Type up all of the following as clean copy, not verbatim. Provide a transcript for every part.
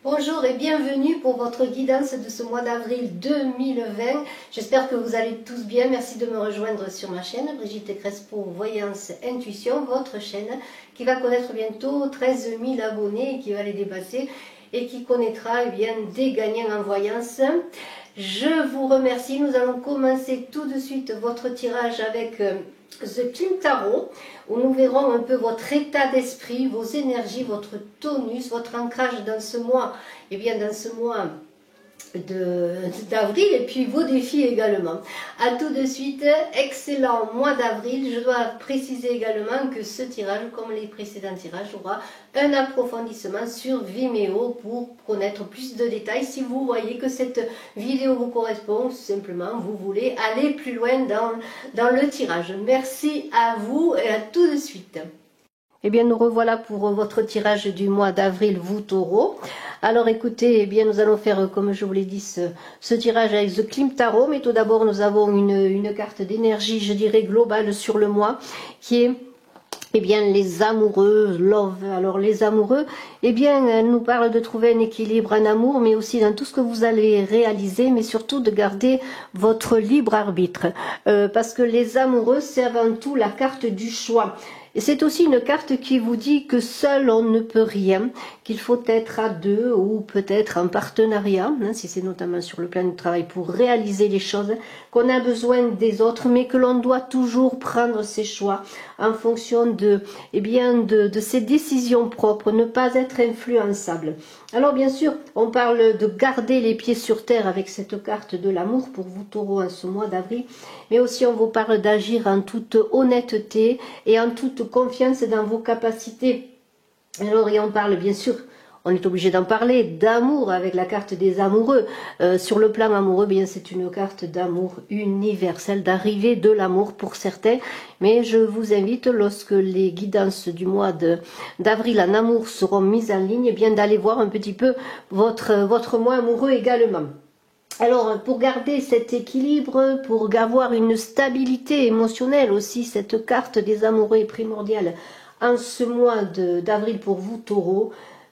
Bonjour et bienvenue pour votre guidance de ce mois d'avril 2020. J'espère que vous allez tous bien. Merci de me rejoindre sur ma chaîne Brigitte Crespo, Voyance Intuition, votre chaîne qui va connaître bientôt 13 000 abonnés et qui va les dépasser et qui connaîtra des gagnants en voyance. Je vous remercie. Nous allons commencer tout de suite votre tirage avec The Kim Tarot, où nous verrons un peu votre état d'esprit, vos énergies, votre tonus, votre ancrage dans ce mois, dans ce mois d'avril, et puis vos défis également. À tout de suite, excellent mois d'avril. Je dois préciser également que ce tirage, comme les précédents tirages, aura un approfondissement sur Vimeo pour connaître plus de détails. Si vous voyez que cette vidéo vous correspond, simplement vous voulez aller plus loin dans le tirage. Merci à vous et à tout de suite. Eh bien, nous revoilà pour votre tirage du mois d'avril, vous taureaux. Alors écoutez, nous allons faire, comme je vous l'ai dit, ce tirage avec The Kim Tarot. Mais tout d'abord, nous avons une carte d'énergie, je dirais, globale sur le mois, qui est les amoureux, love. Alors les amoureux, elle nous parle de trouver un équilibre en amour, mais aussi dans tout ce que vous allez réaliser, mais surtout de garder votre libre arbitre. Parce que les amoureux, c'est avant tout la carte du choix. Et c'est aussi une carte qui vous dit que seul on ne peut rien, qu'il faut être à deux ou peut-être en partenariat, si c'est notamment sur le plan du travail, pour réaliser les choses, qu'on a besoin des autres, mais que l'on doit toujours prendre ses choix en fonction de ses décisions propres, ne pas être influençable. Alors bien sûr, on parle de garder les pieds sur terre avec cette carte de l'amour pour vous taureaux en ce mois d'avril, mais aussi on vous parle d'agir en toute honnêteté et en toute confiance dans vos capacités. Alors et on parle bien sûr, on est obligé d'en parler, d'amour avec la carte des amoureux. Sur le plan amoureux, c'est une carte d'amour universel, d'arrivée de l'amour pour certains. Mais je vous invite, lorsque les guidances du mois d'avril en amour seront mises en ligne, d'aller voir un petit peu votre mois amoureux également. Alors, pour garder cet équilibre, pour avoir une stabilité émotionnelle aussi, cette carte des amoureux est primordiale en ce mois d'avril pour vous taureaux,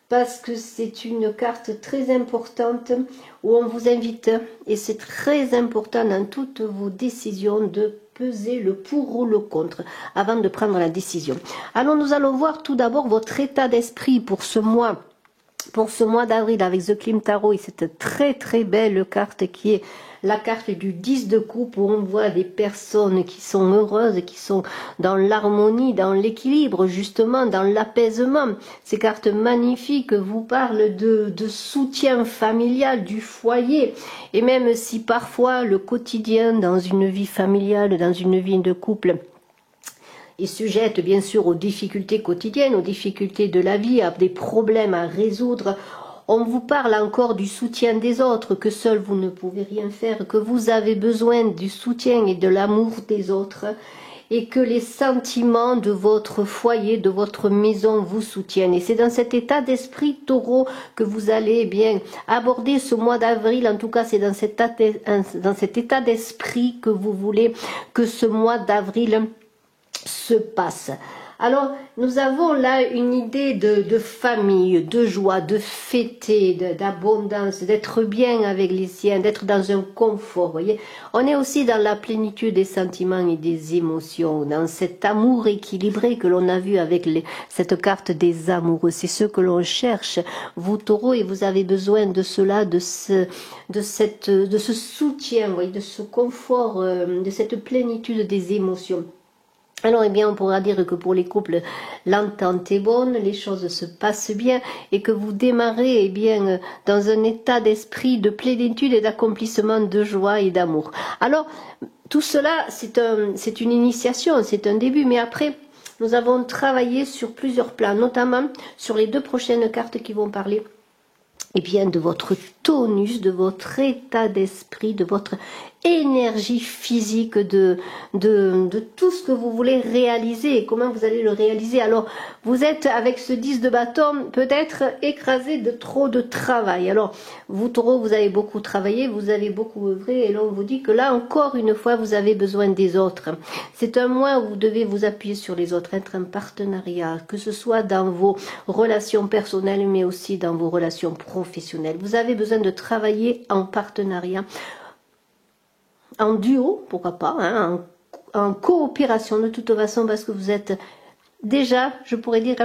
parce que c'est une carte très importante où on vous invite, et c'est très important dans toutes vos décisions, de peser le pour ou le contre avant de prendre la décision. Alors nous allons voir tout d'abord votre état d'esprit pour ce mois d'avril avec The Kim Tarot et cette très très belle carte qui est la carte du 10 de coupe, où on voit des personnes qui sont heureuses, qui sont dans l'harmonie, dans l'équilibre, justement, dans l'apaisement. Ces cartes magnifiques vous parlent de soutien familial, du foyer. Et même si parfois le quotidien dans une vie familiale, dans une vie de couple, est sujette bien sûr aux difficultés quotidiennes, aux difficultés de la vie, à des problèmes à résoudre, on vous parle encore du soutien des autres, que seul vous ne pouvez rien faire, que vous avez besoin du soutien et de l'amour des autres, et que les sentiments de votre foyer, de votre maison vous soutiennent. Et c'est dans cet état d'esprit taureau que vous allez aborder ce mois d'avril. En tout cas, c'est dans cet état d'esprit que vous voulez que ce mois d'avril se passe. Alors, nous avons là une idée de famille, de joie, de fêter, d'abondance, d'être bien avec les siens, d'être dans un confort, voyez. On est aussi dans la plénitude des sentiments et des émotions, dans cet amour équilibré que l'on a vu avec cette carte des amoureux. C'est ce que l'on cherche, vous taureaux, et vous avez besoin de cela, de ce soutien, voyez, de ce confort, de cette plénitude des émotions. Alors, on pourra dire que pour les couples, l'entente est bonne, les choses se passent bien et que vous démarrez, dans un état d'esprit de plénitude et d'accomplissement, de joie et d'amour. Alors, tout cela, c'est une initiation, c'est un début, mais après, nous avons travaillé sur plusieurs plans, notamment sur les deux prochaines cartes qui vont parler, de votre tonus, de votre état d'esprit, de votre énergie physique, de tout ce que vous voulez réaliser et comment vous allez le réaliser. Alors, vous êtes avec ce 10 de bâton peut-être écrasé de trop de travail. Alors, vous taureau, vous avez beaucoup travaillé, vous avez beaucoup œuvré et là on vous dit que là encore une fois vous avez besoin des autres. C'est un mois où vous devez vous appuyer sur les autres, être un partenariat, que ce soit dans vos relations personnelles mais aussi dans vos relations professionnelles. Vous avez besoin de travailler en partenariat, en duo, pourquoi pas, hein, en coopération de toute façon, parce que vous êtes déjà, je pourrais dire,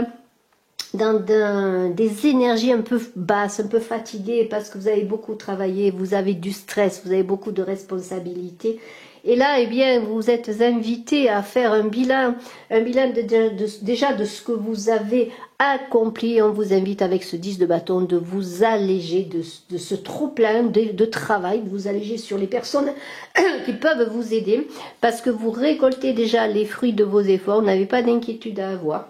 dans des énergies un peu basses, un peu fatiguées, parce que vous avez beaucoup travaillé, vous avez du stress, vous avez beaucoup de responsabilités. Et là, eh bien, vous êtes invité à faire un bilan déjà de ce que vous avez accompli. On vous invite avec ce 10 de bâton de vous alléger de ce trop-plein de travail, de vous alléger sur les personnes qui peuvent vous aider, parce que vous récoltez déjà les fruits de vos efforts, vous n'avez pas d'inquiétude à avoir.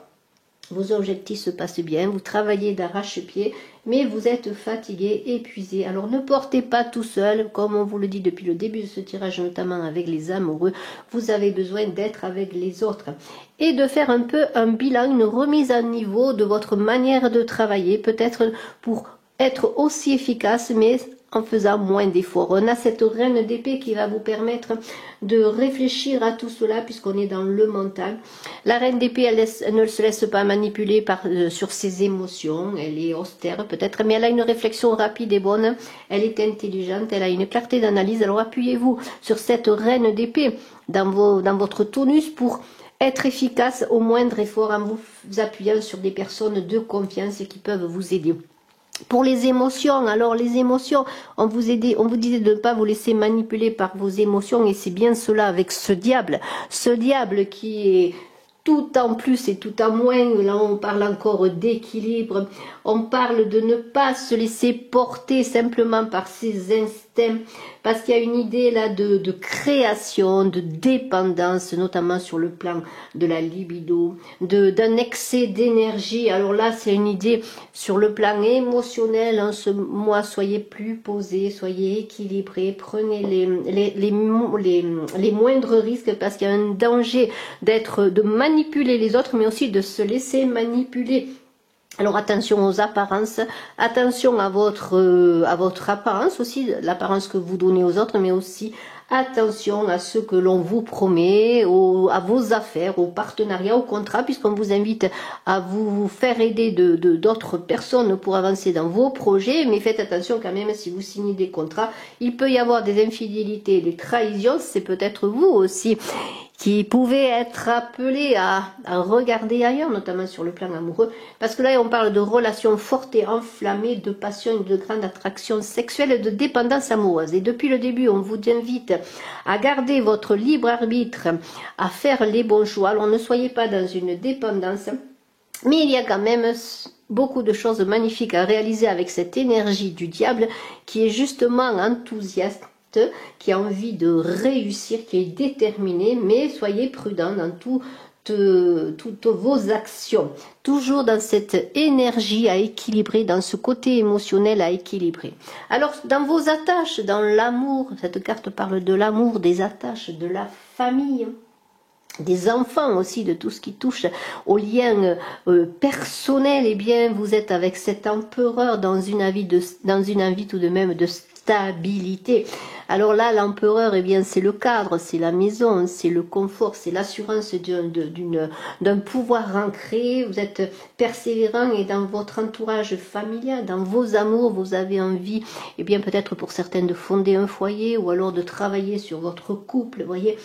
Vos objectifs se passent bien, vous travaillez d'arrache-pied, mais vous êtes fatigué, épuisé. Alors ne portez pas tout seul, comme on vous le dit depuis le début de ce tirage, notamment avec les amoureux. Vous avez besoin d'être avec les autres et de faire un peu un bilan, une remise à niveau de votre manière de travailler, peut-être pour être aussi efficace, mais en faisant moins d'efforts. On a cette reine d'épée qui va vous permettre de réfléchir à tout cela puisqu'on est dans le mental. La reine d'épée, elle ne se laisse pas manipuler sur ses émotions, elle est austère peut-être, mais elle a une réflexion rapide et bonne, elle est intelligente, elle a une clarté d'analyse. Alors appuyez-vous sur cette reine d'épée dans votre tonus pour être efficace au moindre effort en vous appuyant sur des personnes de confiance qui peuvent vous aider. Pour les émotions, alors les émotions, on vous disait de ne pas vous laisser manipuler par vos émotions et c'est bien cela avec ce diable qui est tout en plus et tout en moins. Là on parle encore d'équilibre, on parle de ne pas se laisser porter simplement par ses instincts, parce qu'il y a une idée là de création, de dépendance, notamment sur le plan de la libido, d'un excès d'énergie. Alors là c'est une idée sur le plan émotionnel, en ce mois soyez plus posés, soyez équilibrés, prenez les moindres risques, parce qu'il y a un danger de manipuler les autres, mais aussi de se laisser manipuler. Alors attention aux apparences, attention à votre apparence aussi, l'apparence que vous donnez aux autres, mais aussi attention à ce que l'on vous promet, à vos affaires, aux partenariats, aux contrats, puisqu'on vous invite à vous faire aider d'autres personnes pour avancer dans vos projets, mais faites attention quand même si vous signez des contrats, il peut y avoir des infidélités, des trahisons, c'est peut-être vous aussi qui pouvez être appelé à regarder ailleurs, notamment sur le plan amoureux, parce que là on parle de relations fortes et enflammées, de passion, de grande attraction sexuelle, de dépendance amoureuse. Et depuis le début, on vous invite à garder votre libre arbitre, à faire les bons choix. Alors ne soyez pas dans une dépendance, mais il y a quand même beaucoup de choses magnifiques à réaliser avec cette énergie du diable qui est justement enthousiaste, qui a envie de réussir, qui est déterminé, mais soyez prudent dans toutes vos actions, toujours dans cette énergie à équilibrer, dans ce côté émotionnel à équilibrer. Alors dans vos attaches, dans l'amour, cette carte parle de l'amour, des attaches, de la famille, des enfants aussi, de tout ce qui touche aux liens personnels. Eh bien vous êtes avec cet empereur dans une envie tout de même de stabilité. Alors là, l'empereur, eh bien, c'est le cadre, c'est la maison, c'est le confort, c'est l'assurance d'un pouvoir ancré. Vous êtes persévérant et dans votre entourage familial, dans vos amours, vous avez envie, eh bien, peut-être pour certaines de fonder un foyer ou alors de travailler sur votre couple, vous voyez,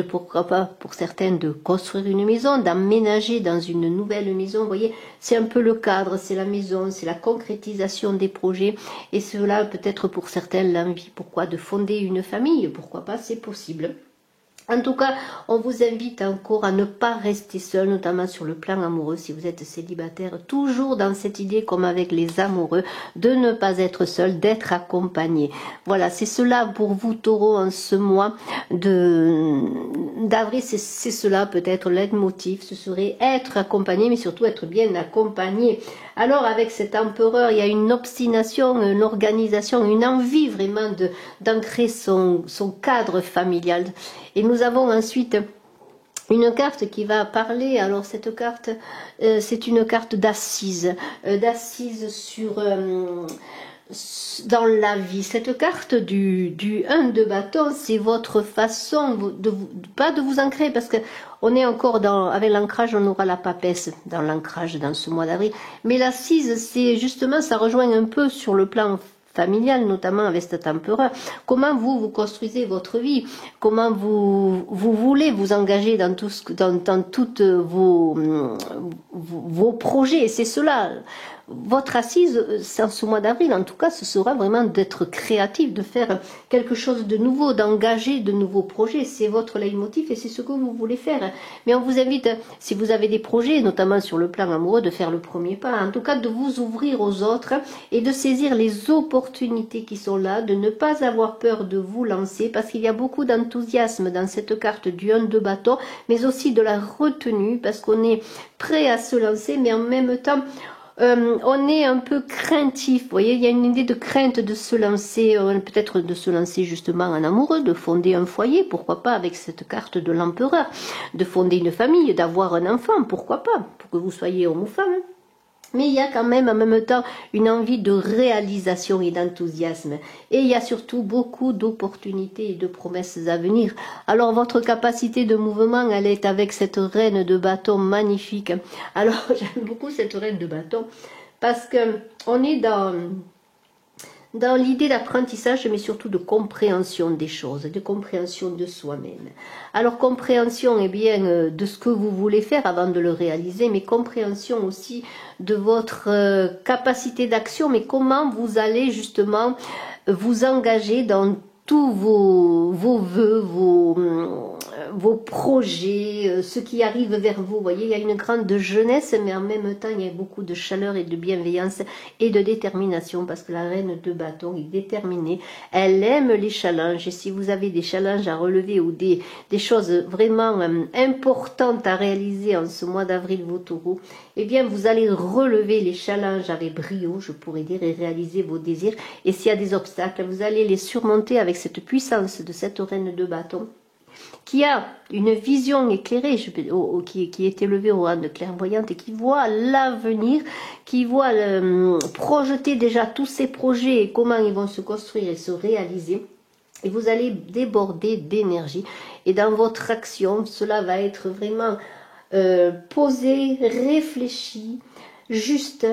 pourquoi pas pour certaines de construire une maison, d'emménager dans une nouvelle maison, vous voyez, c'est un peu le cadre, c'est la maison, c'est la concrétisation des projets et cela peut-être pour certaines l'envie, pourquoi, de fonder une famille, pourquoi pas, c'est possible. En tout cas, on vous invite encore à ne pas rester seul, notamment sur le plan amoureux, si vous êtes célibataire, toujours dans cette idée, comme avec les amoureux, de ne pas être seul, d'être accompagné. Voilà, c'est cela pour vous, Taureau, en ce mois d'avril, c'est cela peut-être leitmotiv, ce serait être accompagné, mais surtout être bien accompagné. Alors, avec cet empereur, il y a une obstination, une organisation, une envie vraiment d'ancrer son cadre familial. Et nous avons ensuite une carte qui va parler. Alors cette carte, c'est une carte d'assise, sur dans la vie. Cette carte du 1 de bâton, c'est votre façon pas de vous ancrer, parce que on est encore avec l'ancrage, on aura la papesse dans l'ancrage dans ce mois d'avril. Mais l'assise, c'est justement, ça rejoint un peu sur le plan familial, notamment avec cet empereur. Comment vous construisez votre vie, comment vous voulez vous engager dans toutes vos projets. C'est cela. Votre assise, en ce mois d'avril, en tout cas, ce sera vraiment d'être créatif, de faire quelque chose de nouveau, d'engager de nouveaux projets. C'est votre leitmotiv et c'est ce que vous voulez faire. Mais on vous invite, si vous avez des projets, notamment sur le plan amoureux, de faire le premier pas. En tout cas, de vous ouvrir aux autres et de saisir les opportunités qui sont là, de ne pas avoir peur de vous lancer, parce qu'il y a beaucoup d'enthousiasme dans cette carte du 1 de bâton, mais aussi de la retenue, parce qu'on est prêt à se lancer, mais en même temps, on est un peu craintif, vous voyez, il y a une idée de crainte de se lancer, peut-être de se lancer justement en amoureux, de fonder un foyer, pourquoi pas avec cette carte de l'empereur, de fonder une famille, d'avoir un enfant, pourquoi pas, pour que vous soyez homme ou femme. Mais il y a quand même en même temps une envie de réalisation et d'enthousiasme. Et il y a surtout beaucoup d'opportunités et de promesses à venir. Alors votre capacité de mouvement, elle est avec cette reine de bâton magnifique. Alors j'aime beaucoup cette reine de bâton parce que on est dans l'idée d'apprentissage, mais surtout de compréhension des choses, de compréhension de soi-même. Alors compréhension, eh bien, de ce que vous voulez faire avant de le réaliser, mais compréhension aussi de votre capacité d'action, mais comment vous allez justement vous engager dans tous vos vœux, vos projets, ce qui arrive vers vous. Vous voyez, il y a une grande jeunesse, mais en même temps, il y a beaucoup de chaleur et de bienveillance et de détermination, parce que la reine de bâton est déterminée. Elle aime les challenges, et si vous avez des challenges à relever ou des choses vraiment importantes à réaliser en ce mois d'avril, vos taureaux, eh bien, vous allez relever les challenges avec brio, je pourrais dire, et réaliser vos désirs. Et s'il y a des obstacles, vous allez les surmonter avec cette puissance de cette reine de bâton, qui a une vision éclairée, qui est élevée au rang de clairvoyante et qui voit l'avenir, qui voit projeter déjà tous ses projets et comment ils vont se construire et se réaliser. Et vous allez déborder d'énergie. Et dans votre action, cela va être vraiment posé, réfléchi, juste.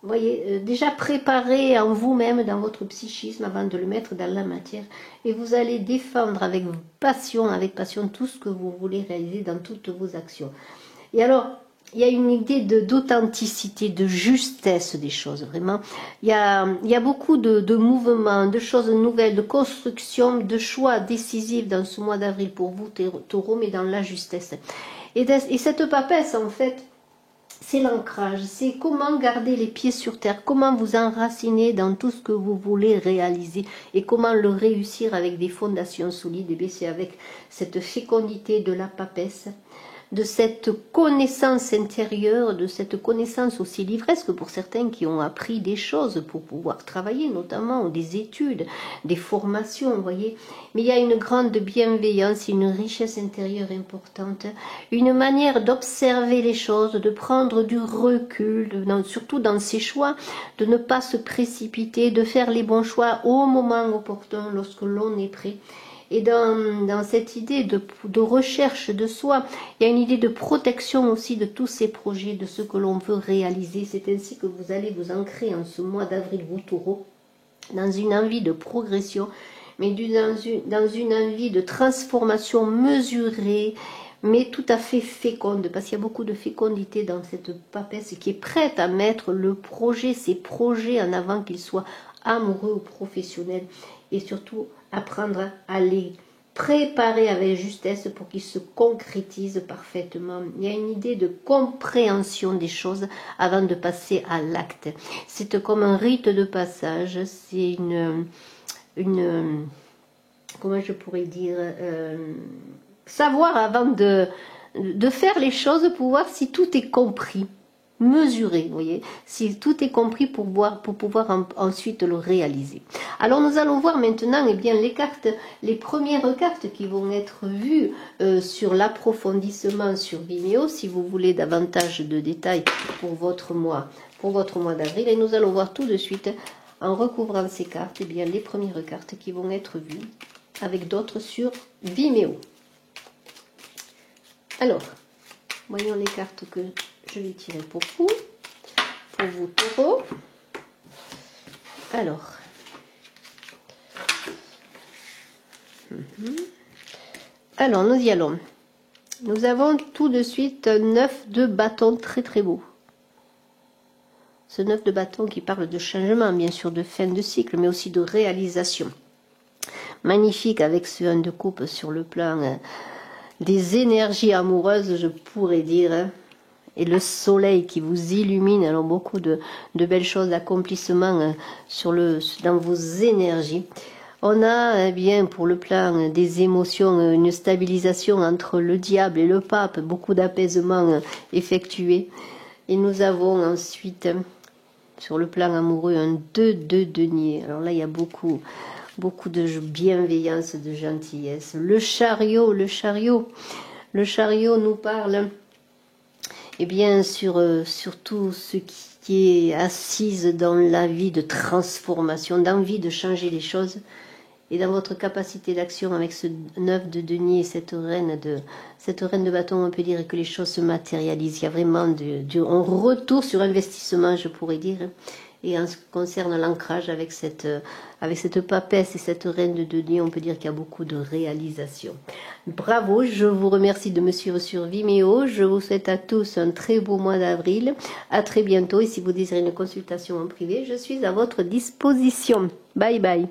Vous voyez, déjà préparé en vous-même, dans votre psychisme, avant de le mettre dans la matière. Et vous allez défendre avec passion tout ce que vous voulez réaliser dans toutes vos actions. Et alors, il y a une idée d'authenticité, de justesse des choses, vraiment. Il y a beaucoup de mouvements, de choses nouvelles, de construction, de choix décisifs dans ce mois d'avril pour vous, taureau, mais dans la justesse. Et cette papesse, en fait, c'est l'ancrage, c'est comment garder les pieds sur terre, comment vous enraciner dans tout ce que vous voulez réaliser et comment le réussir avec des fondations solides. Et bien c'est avec cette fécondité de la papesse, de cette connaissance intérieure, de cette connaissance aussi livresque pour certains qui ont appris des choses pour pouvoir travailler, notamment des études, des formations, vous voyez. Mais il y a une grande bienveillance, une richesse intérieure importante, une manière d'observer les choses, de prendre du recul, surtout dans ses choix, de ne pas se précipiter, de faire les bons choix au moment opportun lorsque l'on est prêt. Et dans cette idée de recherche de soi, il y a une idée de protection aussi de tous ces projets, de ce que l'on veut réaliser. C'est ainsi que vous allez vous ancrer en ce mois d'avril, vous taureaux, dans une envie de progression, mais dans une envie de transformation mesurée, mais tout à fait féconde, parce qu'il y a beaucoup de fécondité dans cette papesse qui est prête à mettre ses projets en avant, qu'ils soient amoureux ou professionnels, et surtout apprendre à les préparer avec justesse pour qu'il se concrétise parfaitement. Il y a une idée de compréhension des choses avant de passer à l'acte. C'est comme un rite de passage, c'est une comment je pourrais dire, savoir avant de faire les choses pour voir si tout est compris, mesuré, vous voyez, si tout est compris pour pouvoir ensuite le réaliser. Alors nous allons voir maintenant eh bien, les premières cartes qui vont être vues sur l'approfondissement sur Vimeo, si vous voulez davantage de détails pour votre mois d'avril. Et nous allons voir tout de suite, en recouvrant ces cartes, eh bien, les premières cartes qui vont être vues avec d'autres sur Vimeo. Alors, voyons les cartes que je vais tirer pour vous taureaux. Alors, alors nous y allons. Nous avons tout de suite un 9 de bâton très très beau. Ce 9 de bâton qui parle de changement, bien sûr, de fin de cycle, mais aussi de réalisation. Magnifique avec ce 1 de coupe sur le plan des énergies amoureuses, je pourrais dire. Et le soleil qui vous illumine, alors beaucoup de belles choses d'accomplissements dans vos énergies. On a eh bien pour le plan des émotions une stabilisation entre le diable et le pape, beaucoup d'apaisement effectué. Et nous avons ensuite sur le plan amoureux un 2 de denier. Alors là il y a beaucoup de bienveillance, de gentillesse. Le chariot nous parle eh bien sur tout ce qui est assise dans la vie de transformation, d'envie de changer les choses, et dans votre capacité d'action avec ce 9 de denier et cette reine de bâton, on peut dire que les choses se matérialisent. Il y a vraiment un retour sur investissement, je pourrais dire. Et en ce qui concerne l'ancrage avec cette papesse et cette reine de denier, on peut dire qu'il y a beaucoup de réalisation. Bravo, je vous remercie de me suivre sur Vimeo. Je vous souhaite à tous un très beau mois d'avril. À très bientôt. Et si vous désirez une consultation en privé, je suis à votre disposition. Bye bye.